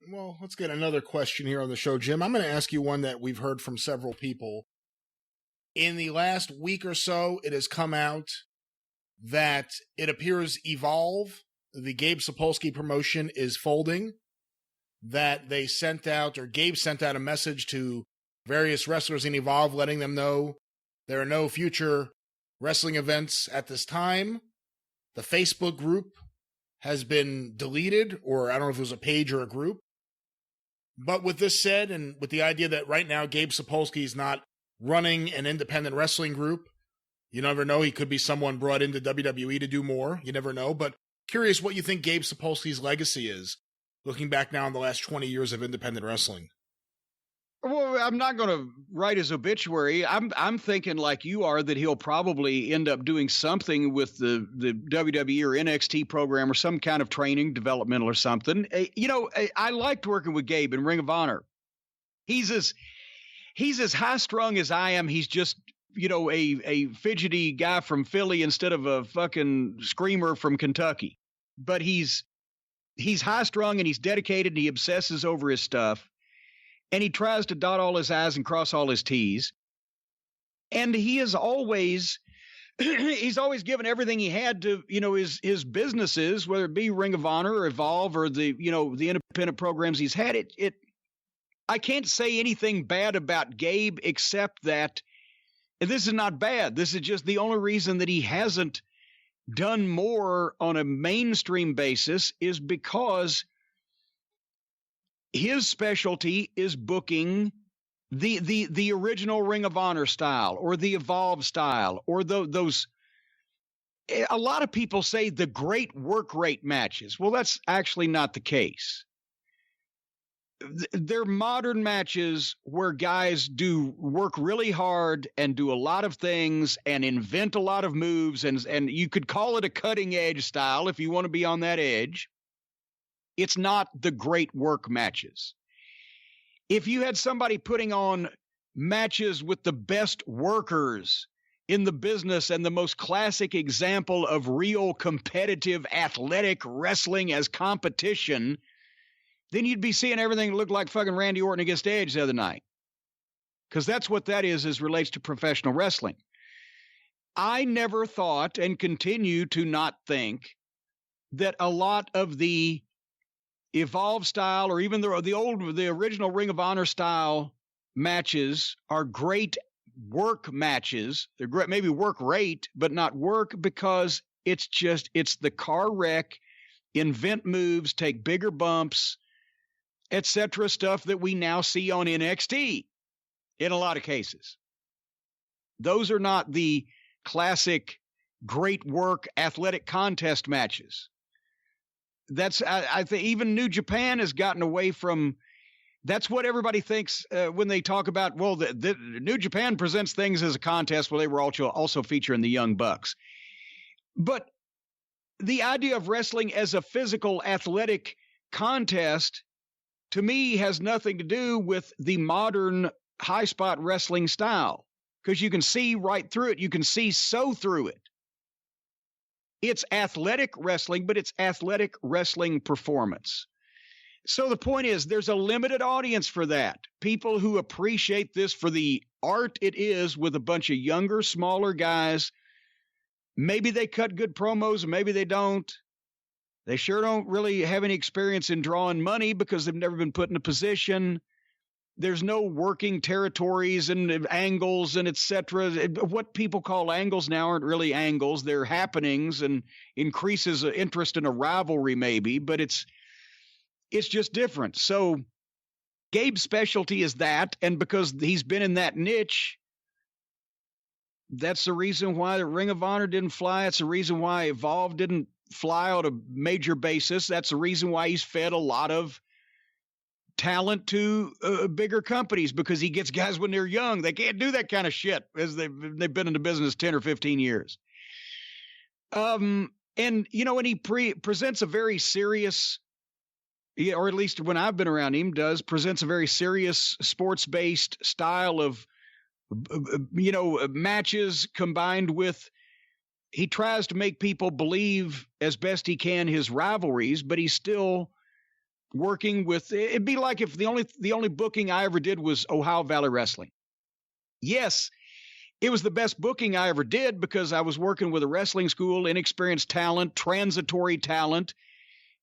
Well, let's get another question here on the show, Jim. I'm going to ask you one that we've heard from several people. In the last week or so, it has come out that it appears Evolve, the Gabe Sapolsky promotion, is folding. That they sent out, or Gabe sent out a message to various wrestlers in Evolve letting them know there are no future wrestling events at this time. The Facebook group has been deleted, or I don't know if it was a page or a group. But with this said, and with the idea that right now Gabe Sapolsky is not running an independent wrestling group, you never know, he could be someone brought into WWE to do more. You never know. But curious what you think Gabe Sapolsky's legacy is, looking back now on the last 20 years of independent wrestling. Well, I'm not going to write his obituary. I'm thinking like you are that he'll probably end up doing something with the WWE or NXT program or some kind of training, developmental or something. I liked working with Gabe in Ring of Honor. He's as high strung as I am. He's just, a fidgety guy from Philly instead of a fucking screamer from Kentucky. But he's high strung and he's dedicated and he obsesses over his stuff. And he tries to dot all his I's and cross all his T's. And he is always, he's always given everything he had to, his businesses, whether it be Ring of Honor or Evolve or the independent programs he's had. I can't say anything bad about Gabe except that this is not bad. This is just the only reason that he hasn't done more on a mainstream basis is because his specialty is booking the original Ring of Honor style or the Evolve style or those. A lot of people say the great work rate matches. Well, that's actually not the case. They're modern matches where guys do work really hard and do a lot of things and invent a lot of moves. And you could call it a cutting edge style if you want to be on that edge. It's not the great work matches. If you had somebody putting on matches with the best workers in the business and the most classic example of real competitive athletic wrestling as competition, then you'd be seeing everything look like fucking Randy Orton against Edge the other night. Because that's what that is relates to professional wrestling. I never thought and continue to not think that a lot of the Evolve style or even the original Ring of Honor style matches are great work matches. They're great, maybe work rate, but not work because it's the car wreck, invent moves, take bigger bumps, etc. stuff that we now see on NXT in a lot of cases. Those are not the classic great work athletic contest matches. I think even New Japan has gotten away from. That's what everybody thinks when they talk about. Well, the New Japan presents things as a contest. Well, they were also featuring the Young Bucks, but the idea of wrestling as a physical athletic contest to me has nothing to do with the modern high spot wrestling style because you can see right through it. You can see so through it. It's athletic wrestling, but it's athletic wrestling performance. So the point is there's a limited audience for that. People who appreciate this for the art it is with a bunch of younger, smaller guys. Maybe they cut good promos, maybe they don't. They sure don't really have any experience in drawing money because they've never been put in a position. There's no working territories and angles and etc. What people call angles now aren't really angles. They're happenings and increases interest in a rivalry maybe, but it's just different. So Gabe's specialty is that, and because he's been in that niche, that's the reason why the Ring of Honor didn't fly. It's the reason why Evolve didn't fly on a major basis. That's the reason why he's fed a lot of talent to bigger companies because he gets guys when they're young. They can't do that kind of shit as they've been in the business 10 or 15 years. And when he presents a very serious, or at least when I've been around him, presents a very serious sports-based style of, matches combined with, he tries to make people believe as best he can his rivalries, but he's still working with, it'd be like if the only booking I ever did was Ohio Valley Wrestling. Yes, it was the best booking I ever did because I was working with a wrestling school, inexperienced talent, transitory talent,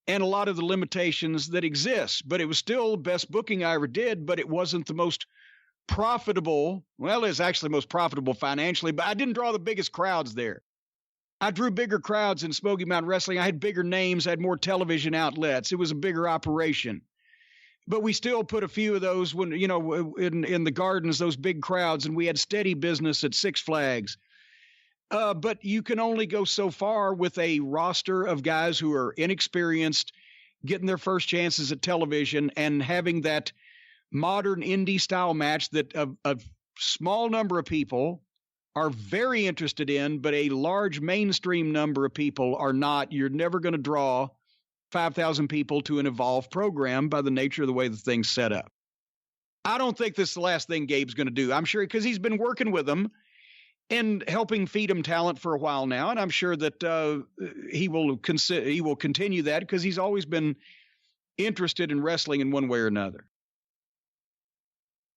and a lot of the limitations that exist. But it was still the best booking I ever did, but it wasn't the most profitable. Well, it's actually most profitable financially, but I didn't draw the biggest crowds there. I drew bigger crowds in Smoky Mountain Wrestling. I had bigger names. I had more television outlets. It was a bigger operation. But we still put a few of those when, in the gardens, those big crowds, and we had steady business at Six Flags. But you can only go so far with a roster of guys who are inexperienced, getting their first chances at television, and having that modern indie style match that a small number of people are very interested in, but a large mainstream number of people are not. You're never going to draw 5,000 people to an Evolve program by the nature of the way the thing's set up. I don't think this is the last thing Gabe's going to do. I'm sure because he's been working with them and helping feed them talent for a while now, and I'm sure that he will continue that because he's always been interested in wrestling in one way or another.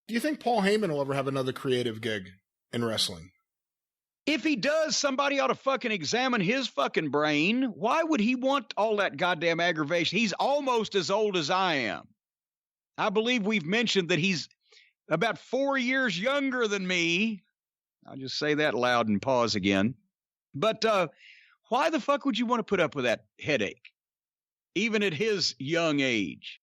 Do you think Paul Heyman will ever have another creative gig in wrestling? If he does, somebody ought to fucking examine his fucking brain. Why would he want all that goddamn aggravation? He's almost as old as I am. I believe we've mentioned that he's about 4 years younger than me. I'll just say that loud and pause again. But why the fuck would you want to put up with that headache, even at his young age?